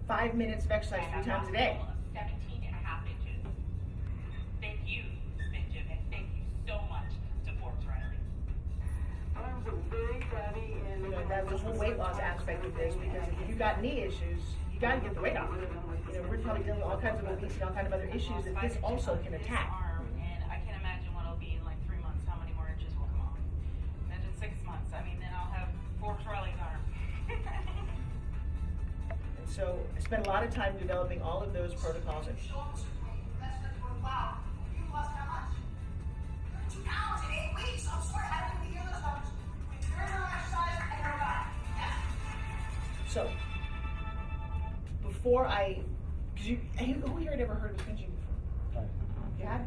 5 minutes of exercise 3 times a day. 17.5 inches. Thank you, Spin Gym, and thank you so much to Forbes Riley. You know, that's the whole weight loss aspect of this, because if you've got knee issues, you got to get the weight off. You know, we're probably dealing with all kinds of obesity, all kinds of other issues that this also can attack. And I can imagine what it'll be in like 3 months, how many more inches will come off. Imagine 6 months. I mean, then I'll have Forbes Riley's arm. And so I spent a lot of time developing all of those protocols. Wow, you lost how much? 32 pounds in 8 weeks. I'm sorry, I don't even hear those numbers. With your exercise and your diet. Yes? So, before because who here had ever heard of sponging before? You had?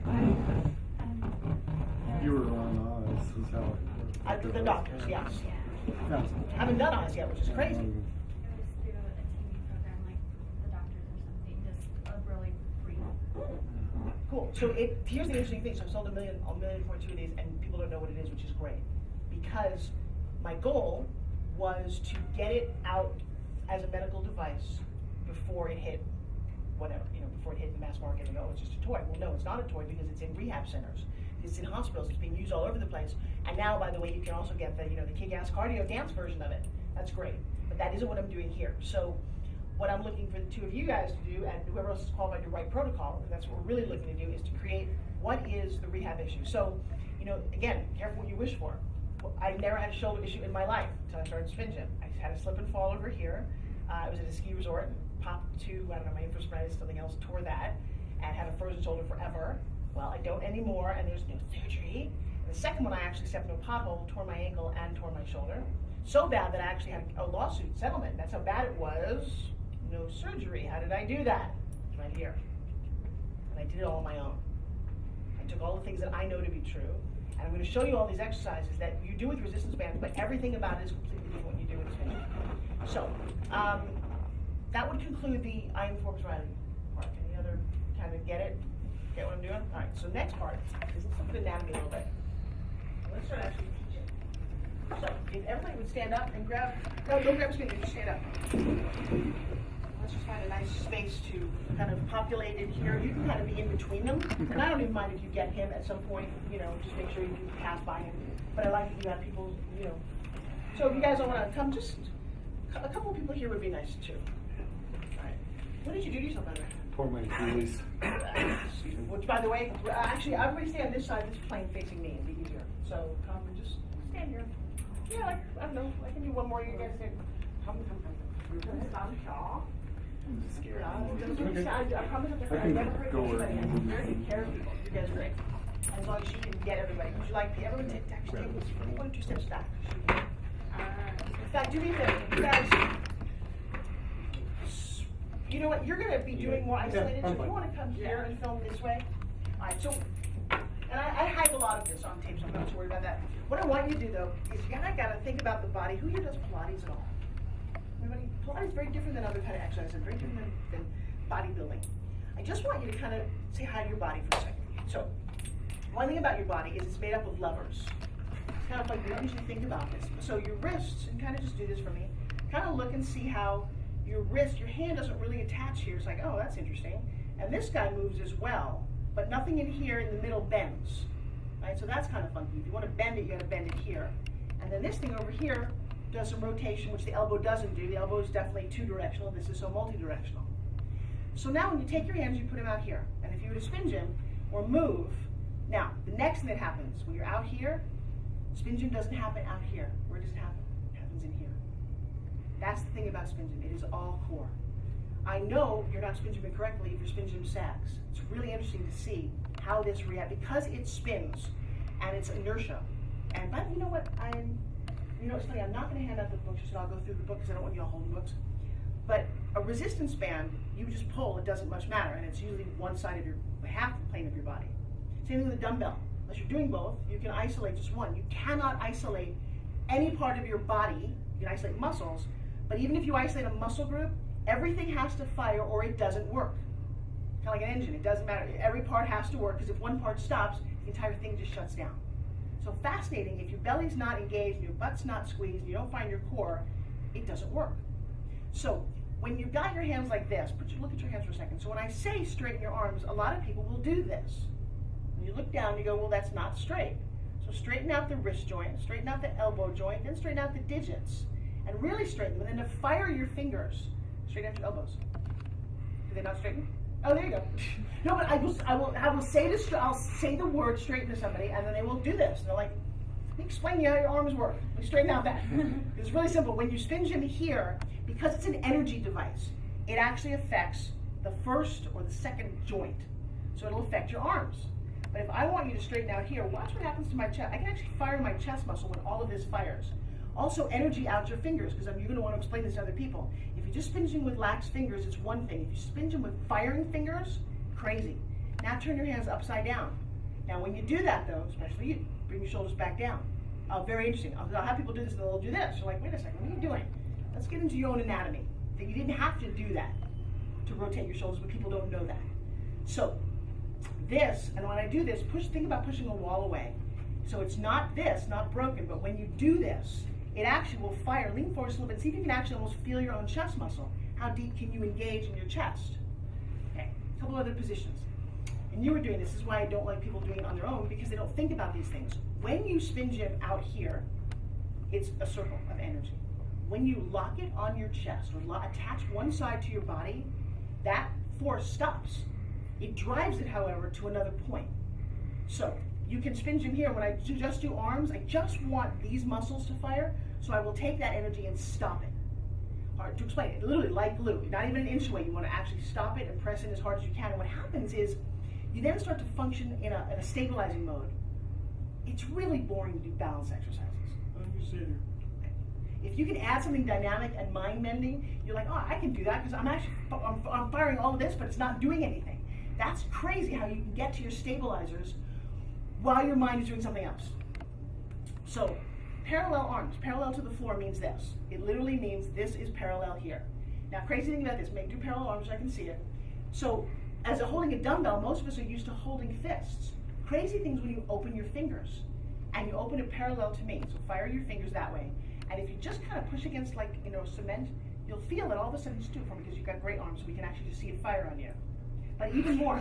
You were on Oz, is how The doctors, yes. Yeah. I haven't done Oz yet, which is crazy. It was through a TV program like The Doctors or something, just a really free. Cool. So here's the interesting thing. So I've sold 1.2 million of these, and people don't know what it is, which is great. Because my goal was to get it out as a medical device before it hit whatever, before it hit the mass market and, oh, it's just a toy. Well, no, it's not a toy, because it's in rehab centers. It's in hospitals. It's being used all over the place. And now, by the way, you can also get the, the kick-ass cardio dance version of it. That's great. But that isn't what I'm doing here. So what I'm looking for the two of you guys to do, and whoever else is qualified to write protocol, and that's what we're really looking to do, is to create what is the rehab issue. So, again, careful what you wish for. I never had a shoulder issue in my life until I started Spin Gym. I had a slip and fall over here. I was at a ski resort and popped to, I don't know, my infraspray, something else, tore that, and had a frozen shoulder forever. Well, I don't anymore, and there's no surgery. And the second one, I actually stepped into a pothole, tore my ankle, and tore my shoulder. So bad that I actually had a lawsuit settlement. That's how bad it was. No surgery. How did I do that? It's right here. And I did it all on my own. I took all the things that I know to be true, and I'm going to show you all these exercises that you do with resistance bands, but everything about it is completely different what you do with a spin. So, that would conclude the I am Forbes Riley part. Any other kind of get what I'm doing? All right, so next part is let's look at anatomy a little bit. Let's start actually teaching. So, if everybody would stand up and grab, no, don't grab a speaker, just stand up. Let's just find a nice space to kind of populate in here. You can kind of be in between them. And I don't even mind if you get him at some point, just make sure you can pass by him. But I like that you have people, So if you guys don't want to come, just a couple of people here would be nice too. All right. What did you do to yourself, by the way? Tore my Achilles. Which, by the way, actually, everybody stay on this side, this plane facing me, it'd be easier. So come and just stand here. Yeah, like, I don't know, I can do one more. You guys say, come. I'm scared. I promise I never hurt anybody. I'm very good care of people. You guys are great. As long as she can get everybody. Would you like everyone to actually take 1 or 2 steps back? In fact, do me a favor. You guys, you know what? You're going to be doing more isolated, so if you want to come here and film this way. All right, so, and I hide a lot of this on tape, so I'm not too worried about that. What I want you to do, though, is you got to think about the body. Who here does Pilates at all? Everybody? Pilates is very different than other kind of exercises, very different than bodybuilding. I just want you to kind of say hi to your body for a second. So, one thing about your body is it's made up of levers. It's kind of like, we don't usually think about this. So your wrists, and kind of just do this for me, kind of look and see how your wrist, your hand doesn't really attach here. It's like, oh, that's interesting. And this guy moves as well, but nothing in here in the middle bends. Right? So that's kind of funky. If you want to bend it, you got to bend it here. And then this thing over here does some rotation, which the elbow doesn't do. The elbow is definitely 2-directional. This is so multi-directional. So now when you take your hands, you put them out here. And if you were to Spin Gym or move, now the next thing that happens when you're out here, Spin Gym doesn't happen out here. Where does it happen? It happens in here. That's the thing about Spin Gym. It is all core. I know you're not Spin Gymming correctly if your Spin Gym sags. It's really interesting to see how this reacts because it spins and it's inertia. And but you know what? It's funny. I'm not going to hand out the books, so I'll go through the books. I don't want you all holding books. But a resistance band, you just pull. It doesn't much matter, and it's usually one side of half the plane of your body. Same thing with a dumbbell. Unless you're doing both, you can isolate just one. You cannot isolate any part of your body. You can isolate muscles, but even if you isolate a muscle group, everything has to fire or it doesn't work. Kind of like an engine. It doesn't matter. Every part has to work because if one part stops, the entire thing just shuts down. So fascinating, if your belly's not engaged, your butt's not squeezed, you don't find your core, it doesn't work. So when you've got your hands like this, look at your hands for a second. So when I say straighten your arms, a lot of people will do this. When you look down, you go, well, that's not straight. So straighten out the wrist joint, straighten out the elbow joint, then straighten out the digits. And really straighten them. And then to fire your fingers, straighten out your elbows. Do they not straighten? Oh, there you go. No, but I will say this. I'll say the word straighten to somebody, and then they will do this. And they're like, let me explain to you how your arms work. Let me straighten out that. It's really simple. When you spin gym here, because it's an energy device, it actually affects the first or the second joint. So it'll affect your arms. But if I want you to straighten out here, watch what happens to my chest. I can actually fire my chest muscle when all of this fires. Also, energy out your fingers, because you're going to want to explain this to other people. If you just spin gym with lax fingers, it's one thing. If you spin gym with firing fingers, crazy. Now turn your hands upside down. Now when you do that though, especially you, bring your shoulders back down. Very interesting. I'll have people do this and they'll do this. You're like, wait a second, what are you doing? Let's get into your own anatomy. That you didn't have to do that to rotate your shoulders, but people don't know that. So this, and when I do this, think about pushing a wall away. So it's not this, not broken, but when you do this, it actually will fire. Lean forward a little bit. See if you can actually almost feel your own chest muscle. How deep can you engage in your chest? Okay, a couple other positions. And you were doing this is why I don't like people doing it on their own, because they don't think about these things. When you spin gym out here, it's a circle of energy. When you lock it on your chest or attach one side to your body, that force stops. It drives it, however, to another point. So you can spin gym here. When I just do arms, I just want these muscles to fire, so I will take that energy and stop it. Hard to explain it, literally like glue, not even an inch away. You want to actually stop it and press in as hard as you can. And what happens is you then start to function in a stabilizing mode. It's really boring to do balance exercises. If you can add something dynamic and mind-mending, you're like, oh, I can do that because I'm firing all of this, but it's not doing anything. That's crazy how you can get to your stabilizers while your mind is doing something else. So, parallel arms, parallel to the floor means this. It literally means this is parallel here. Now, crazy thing about this, do parallel arms so I can see it. So, as holding a dumbbell, most of us are used to holding fists. Crazy things when you open your fingers, and you open it parallel to me. So fire your fingers that way. And if you just kind of push against cement, you'll feel it all of a sudden just do it for me because you've got great arms, so we can actually just see it fire on you. But even more,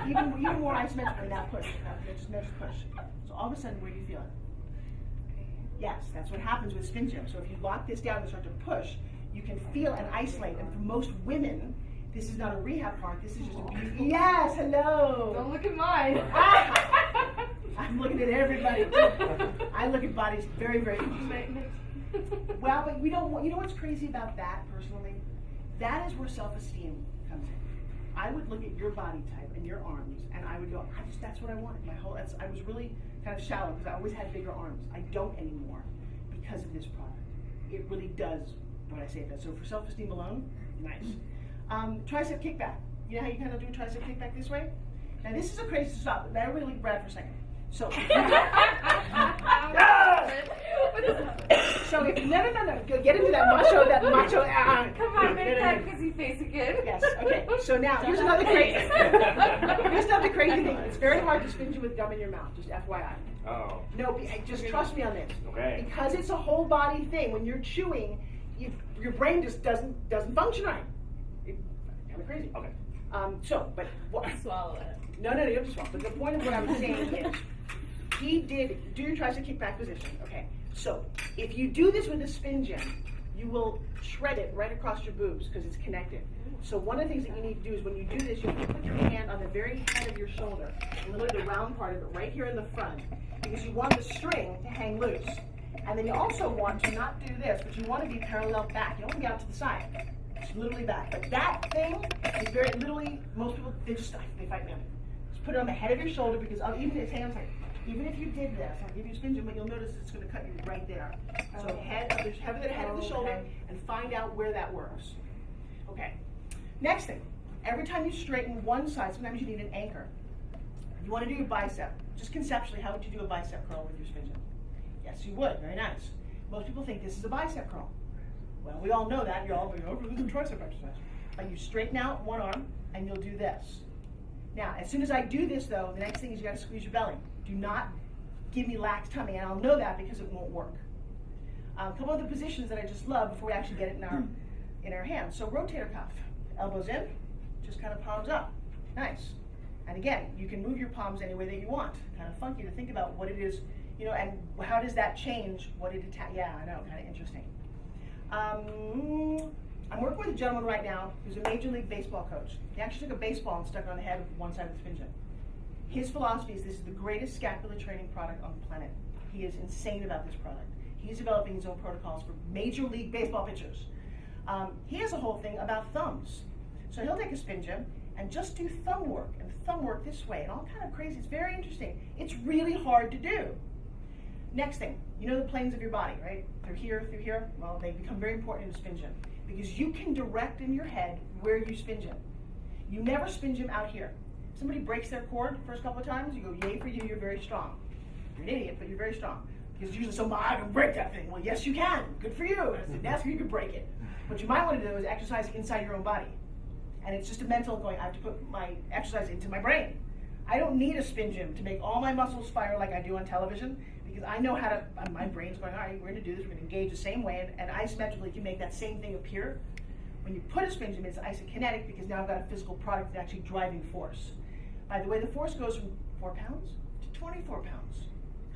even more isometrically, now push. Now just measure push. So all of a sudden, where do you feel it? Yes, that's what happens with spin gym. So if you lock this down and start to push, you can feel and isolate. And for most women, this is not a rehab part. This is just a beauty. Yes, hello. Don't look at mine. I'm looking at everybody. I look at bodies very, very closely. Well, but we don't want, you know what's crazy about that personally? That is where self-esteem comes in. I would look at your body type and your arms, and I would go, that's what I wanted. I was really kind of shallow because I always had bigger arms. I don't anymore because of this product. It really does what I say it does. So for self-esteem alone, nice. Tricep kickback. You know how you kind of do a tricep kickback this way? Now this is a crazy stop. But I really look Brad for a second. So, so if no, go get into that macho. Come on, make that kissy face again. Yes. Okay. So now here's another crazy. Here's another crazy thing. It's very hard to spin you with gum in your mouth. Just FYI. Oh. No, just trust me on this. Okay. Because it's a whole body thing. When you're chewing, your brain just doesn't function right. It's kind of crazy. Okay. But what? Swallow it. No, you have to swallow. But the point of what I'm saying is, do your tricep kickback position. Okay. So if you do this with a spin gym, you will shred it right across your boobs because it's connected. So one of the things that you need to do is when you do this, you have to put your hand on the very head of your shoulder, literally the round part of it, right here in the front, because you want the string to hang loose. And then you also want to not do this, but you want to be parallel back. You don't want to be out to the side. It's literally back. But that thing is very literally, most people, they fight me on it. Just put it on the head of your shoulder because even if you did this, I'll give you a spin gym, but you'll notice it's going to cut you right there. So head of the shoulder and find out where that works. Okay. Next thing, every time you straighten one side, sometimes you need an anchor. You want to do your bicep. Just conceptually, how would you do a bicep curl with your spin gym? Yes, you would. Very nice. Most people think this is a bicep curl. Well, we all know that. You're all going, this is a tricep exercise. But you straighten out one arm, and you'll do this. Now, as soon as I do this, though, the next thing is you got to squeeze your belly. Do not give me lax tummy, and I'll know that because it won't work. A couple other positions that I just love before we actually get it in our in our hands. So rotator cuff, elbows in, just kind of palms up. Nice. And again, you can move your palms any way that you want. Kind of funky to think about what it is, you know, and how does that change what it attack? Yeah, I know, kind of interesting. I'm working with a gentleman right now who's a Major League Baseball coach. He actually took a baseball and stuck it on the head of one side of the spin gym. His philosophy is this is the greatest scapular training product on the planet. He is insane about this product. He's developing his own protocols for Major League Baseball pitchers. He has a whole thing about thumbs. So he'll take a spin gym and just do thumb work and thumb work this way and all kind of crazy. It's very interesting. It's really hard to do. Next thing, you know the planes of your body, right? Through here. Well, they become very important in a spin gym because you can direct in your head where you spin gym. You never spin gym out here. Somebody breaks their cord the first couple of times, you go, yay for you, you're very strong. You're an idiot, but you're very strong. Because usually somebody, I can break that thing. Well, yes, you can. Good for you. That's where you can break it. What you might want to do is exercise inside your own body. And it's just a mental going, I have to put my exercise into my brain. I don't need a spin gym to make all my muscles fire like I do on television because I know how to, my brain's going, all right, we're going to do this, we're going to engage the same way, and isometrically can make that same thing appear. When you put a spin gym, it's isokinetic because now I've got a physical product that's actually driving force. By the way, the force goes from 4 pounds to 24 pounds.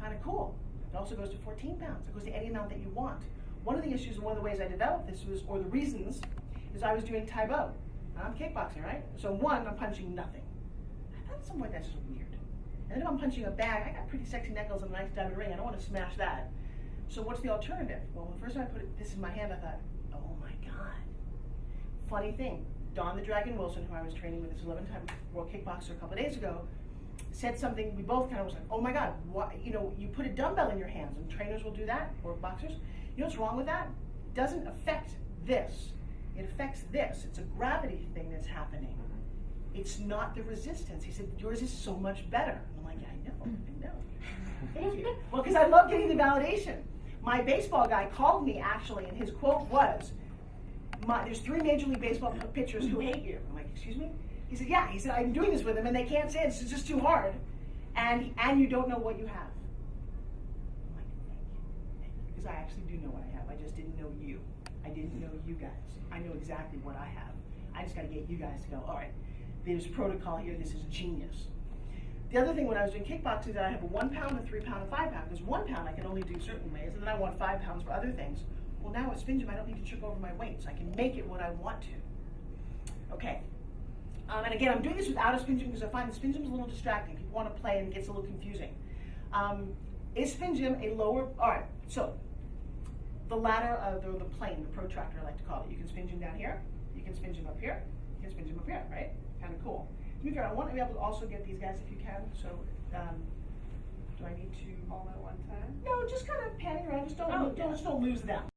Kind of cool. It also goes to 14 pounds. It goes to any amount that you want. One of the issues and one of the ways I developed this was, or the reasons, is I was doing Tai Bo. I'm kickboxing, right? So one, I'm punching nothing. I thought at some point that's just weird. And then if I'm punching a bag, I got pretty sexy knuckles and a nice diamond ring. I don't want to smash that. So what's the alternative? Well, the first time I put this in my hand, I thought, oh my God. Funny thing, Don the Dragon Wilson, who I was training with, this 11-time world kickboxer a couple of days ago, said something we both kind of was like, oh my God, why, you know, you put a dumbbell in your hands, and trainers will do that, or boxers. You know what's wrong with that? It doesn't affect this. It affects this. It's a gravity thing that's happening. It's not the resistance. He said, yours is so much better. I'm like, yeah, I know. Thank you. Well, because I love getting the validation. My baseball guy called me, actually, and his quote was, there's 3 Major League Baseball pitchers who hate you. I'm like, excuse me? He said, yeah. He said, I'm doing this with them, and they can't say it. It's just too hard. And you don't know what you have. I'm like, thank you. Because I actually do know what I have. I just didn't know you. I didn't know you guys. I know exactly what I have. I just got to get you guys to go, all right, there's protocol here. This is genius. The other thing when I was doing kickboxing is that I have a 1 pound, a 3 pound, a 5 pound. Because 1 pound I can only do certain ways, and then I want 5 pounds for other things. Well, now with spin gym, I don't need to trip over my weight, so I can make it what I want to. Okay. And again, I'm doing this without a spin gym because I find the spin gym is a little distracting. People want to play and it gets a little confusing. Is spin gym a lower, all right, so the ladder, the plane, the protractor I like to call it. You can spin gym down here, you can spin gym up here, you can spin gym up here, right? Kind of cool. To be fair, I want to be able to also get these guys if you can, so do I need to? All at one time? No, just kind of panning around, just don't lose them.